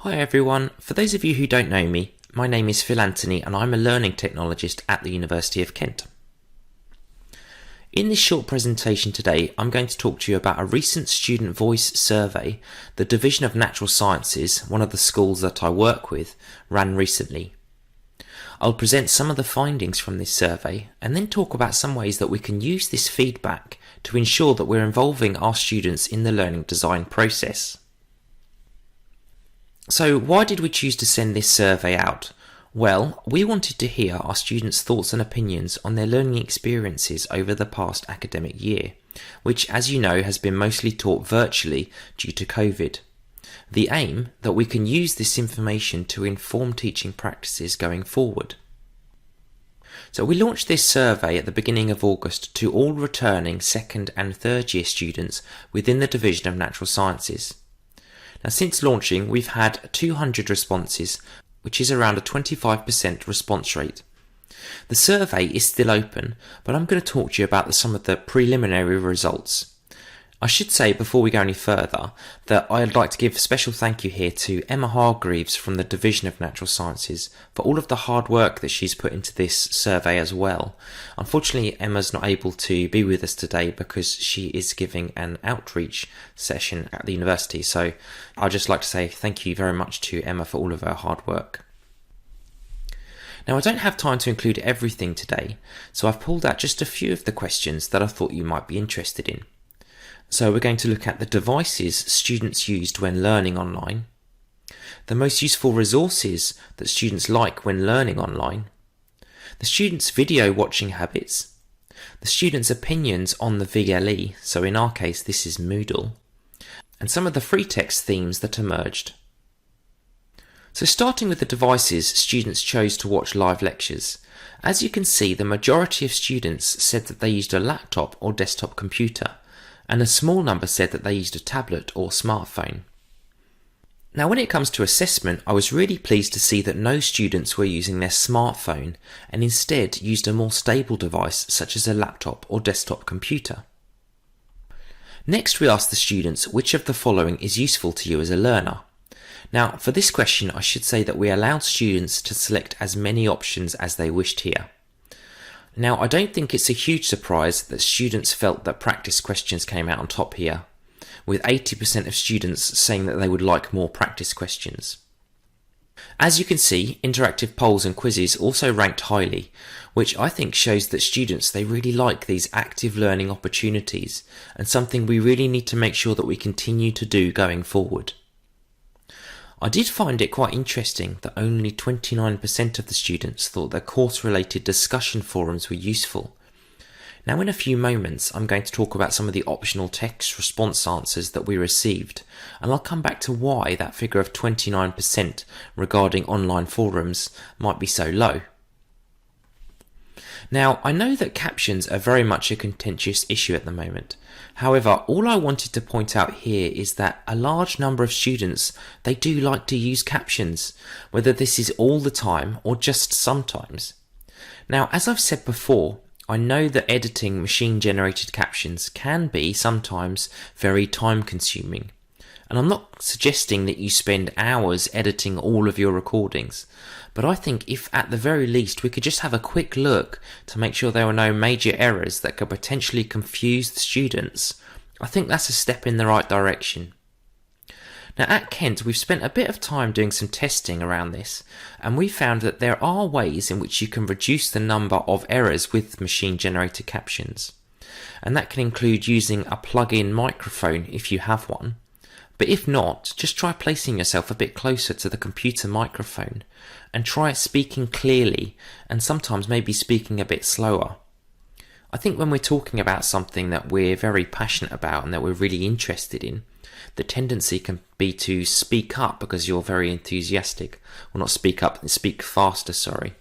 Hi everyone, for those of you who don't know me, my name is Phil Anthony and I'm a learning technologist at the University of Kent. In this short presentation today, I'm going to talk to you about a recent student voice survey the Division of Natural Sciences, one of the schools that I work with, ran recently. I'll present some of the findings from this survey and then talk about some ways that we can use this feedback to ensure that we're involving our students in the learning design process. So why did we choose to send this survey out? Well, we wanted to hear our students' thoughts and opinions on their learning experiences over the past academic year, which, as you know, has been mostly taught virtually due to COVID. The aim that we can use this information to inform teaching practices going forward. So we launched this survey at the beginning of August to all returning second and third year students within the Division of Natural Sciences. Now, since launching, we've had 200 responses, which is around a 25% response rate. The survey is still open, but I'm going to talk to you about some of the preliminary results. I should say before we go any further that I'd like to give a special thank you here to Emma Hargreaves from the Division of Natural Sciences for all of the hard work that she's put into this survey as well. Unfortunately, Emma's not able to be with us today because she is giving an outreach session at the university. So I'd just like to say thank you very much to Emma for all of her hard work. Now, I don't have time to include everything today, so I've pulled out just a few of the questions that I thought you might be interested in. So we're going to look at the devices students used when learning online, the most useful resources that students like when learning online, the students' video watching habits, the students' opinions on the VLE, so in our case this is Moodle, and some of the free text themes that emerged. So starting with the devices students chose to watch live lectures, as you can see the majority of students said that they used a laptop or desktop computer, and a small number said that they used a tablet or smartphone. Now, when it comes to assessment, I was really pleased to see that no students were using their smartphone and instead used a more stable device such as a laptop or desktop computer. Next, we asked the students which of the following is useful to you as a learner. Now, for this question, I should say that we allowed students to select as many options as they wished here. Now, I don't think it's a huge surprise that students felt that practice questions came out on top here, with 80% of students saying that they would like more practice questions. As you can see, interactive polls and quizzes also ranked highly, which I think shows that students, they really like these active learning opportunities and something we really need to make sure that we continue to do going forward. I did find it quite interesting that only 29% of the students thought that course-related discussion forums were useful. Now, in a few moments, I'm going to talk about some of the optional text response answers that we received, and I'll come back to why that figure of 29% regarding online forums might be so low. Now, I know that captions are very much a contentious issue at the moment. However, all I wanted to point out here is that a large number of students, they do like to use captions, whether this is all the time or just sometimes. Now, as I've said before, I know that editing machine-generated captions can be sometimes very time-consuming. And I'm not suggesting that you spend hours editing all of your recordings, but I think if at the very least we could just have a quick look to make sure there were no major errors that could potentially confuse the students, I think that's a step in the right direction. Now, at Kent, we've spent a bit of time doing some testing around this, and we found that there are ways in which you can reduce the number of errors with machine-generated captions. And that can include using a plug-in microphone if you have one. But if not, just try placing yourself a bit closer to the computer microphone and try speaking clearly and sometimes maybe speaking a bit slower. I think when we're talking about something that we're very passionate about and that we're really interested in, the tendency can be to speak up because you're very enthusiastic. Well, not speak up, speak faster, sorry.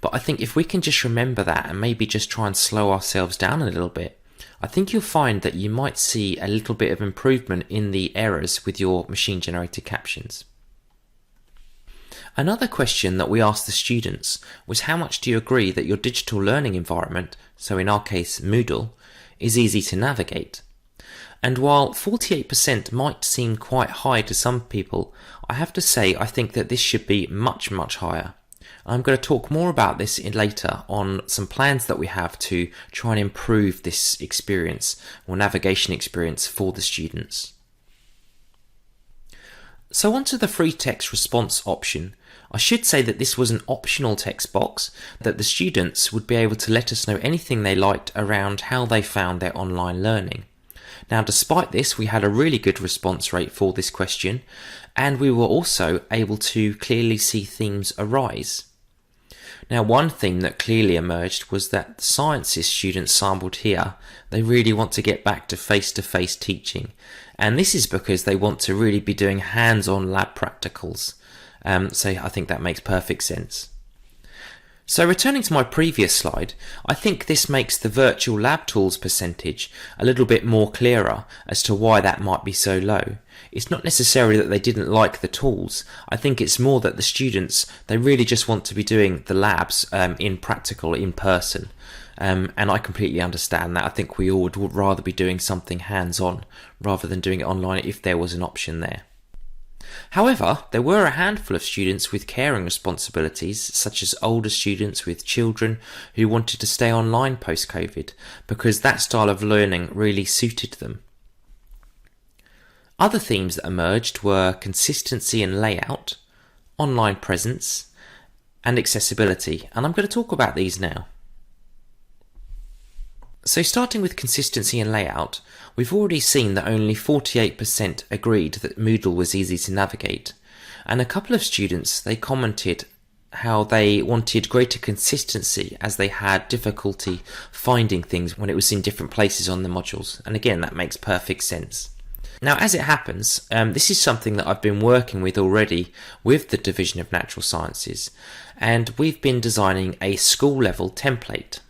But I think if we can just remember that and maybe just try and slow ourselves down a little bit, I think you'll find that you might see a little bit of improvement in the errors with your machine-generated captions. Another question that we asked the students was how much do you agree that your digital learning environment, so in our case Moodle, is easy to navigate? And while 48% might seem quite high to some people, I have to say I think that this should be much, much higher. I'm going to talk more about this later on some plans that we have to try and improve this experience or navigation experience for the students. So onto the free text response option. I should say that this was an optional text box that the students would be able to let us know anything they liked around how they found their online learning. Now, despite this, we had a really good response rate for this question, and we were also able to clearly see themes arise. Now, one theme that clearly emerged was that the sciences students sampled here, they really want to get back to face-to-face teaching. And this is because they want to really be doing hands-on lab practicals. So I think that makes perfect sense. So returning to my previous slide, I think this makes the virtual lab tools percentage a little bit more clearer as to why that might be so low. It's not necessarily that they didn't like the tools. I think it's more that the students, they really just want to be doing the labs in practical, in person. And I completely understand that. I think we all would rather be doing something hands-on rather than doing it online if there was an option there. However, there were a handful of students with caring responsibilities, such as older students with children who wanted to stay online post-COVID because that style of learning really suited them. Other themes that emerged were consistency and layout, online presence, and accessibility, and I'm going to talk about these now. So starting with consistency and layout, we've already seen that only 48% agreed that Moodle was easy to navigate, and a couple of students, they commented how they wanted greater consistency as they had difficulty finding things when it was in different places on the modules, and again that makes perfect sense. Now, as it happens, this is something that I've been working with already with the Division of Natural Sciences, and we've been designing a school level template.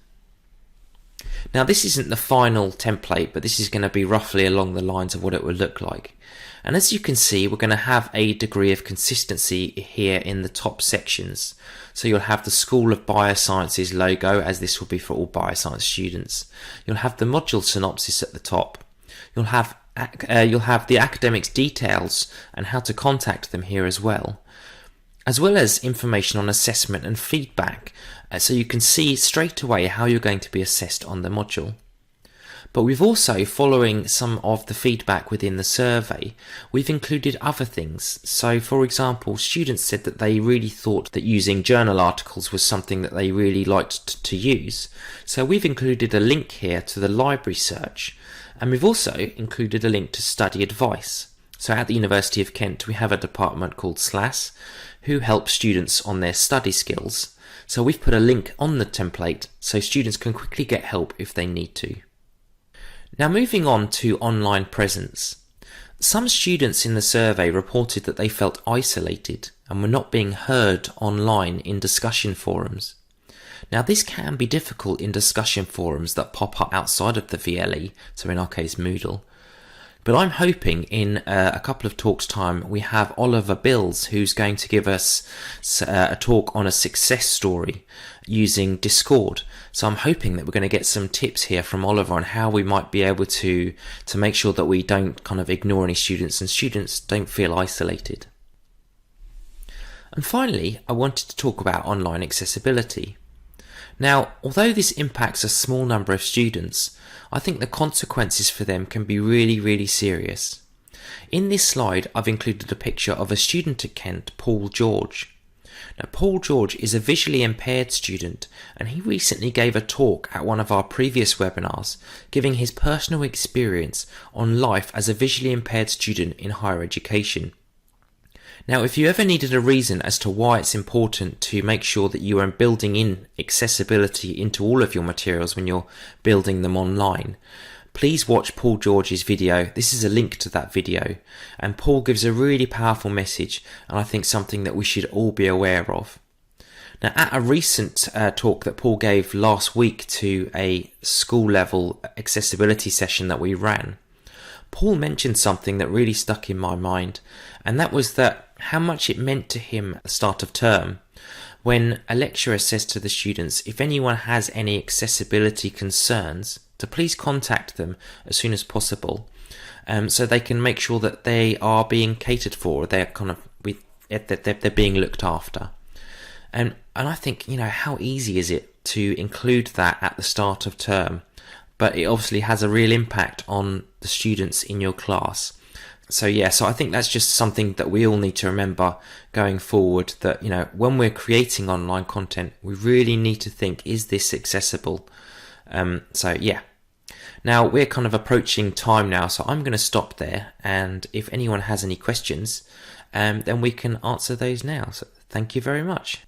Now, this isn't the final template, but this is going to be roughly along the lines of what it will look like. And as you can see, we're going to have a degree of consistency here in the top sections. So you'll have the School of Biosciences logo, as this will be for all bioscience students. You'll have the module synopsis at the top. You'll have the academics details and how to contact them here as well as information on assessment and feedback, so you can see straight away how you're going to be assessed on the module. But we've also, following some of the feedback within the survey, we've included other things. So for example, students said that they really thought that using journal articles was something that they really liked to use. So we've included a link here to the library search, and we've also included a link to study advice. So at the University of Kent, we have a department called SLAS, who help students on their study skills. So we've put a link on the template so students can quickly get help if they need to. Now moving on to online presence. Some students in the survey reported that they felt isolated and were not being heard online in discussion forums. Now this can be difficult in discussion forums that pop up outside of the VLE, so in our case Moodle. But I'm hoping in a couple of talks' time we have Oliver Bills, who's going to give us a talk on a success story using Discord. So I'm hoping that we're going to get some tips here from Oliver on how we might be able to make sure that we don't kind of ignore any students and students don't feel isolated. And finally, I wanted to talk about online accessibility. Now, although this impacts a small number of students, I think the consequences for them can be really, really serious. In this slide, I've included a picture of a student at Kent, Paul George. Now, Paul George is a visually impaired student, and he recently gave a talk at one of our previous webinars, giving his personal experience on life as a visually impaired student in higher education. Now, if you ever needed a reason as to why it's important to make sure that you are building in accessibility into all of your materials when you're building them online, please watch Paul George's video. This is a link to that video, and Paul gives a really powerful message, and I think something that we should all be aware of. Now, at a recent talk that Paul gave last week to a school level accessibility session that we ran, Paul mentioned something that really stuck in my mind, and that was that how much it meant to him at the start of term when a lecturer says to the students, if anyone has any accessibility concerns, to please contact them as soon as possible, so they can make sure that they are being catered for, they're they're being looked after. And I think, how easy is it to include that at the start of term? But it obviously has a real impact on the students in your class. So I think that's just something that we all need to remember going forward, that, when we're creating online content, we really need to think, is this accessible? Now we're kind of approaching time now, so I'm going to stop there. And if anyone has any questions, then we can answer those now. So thank you very much.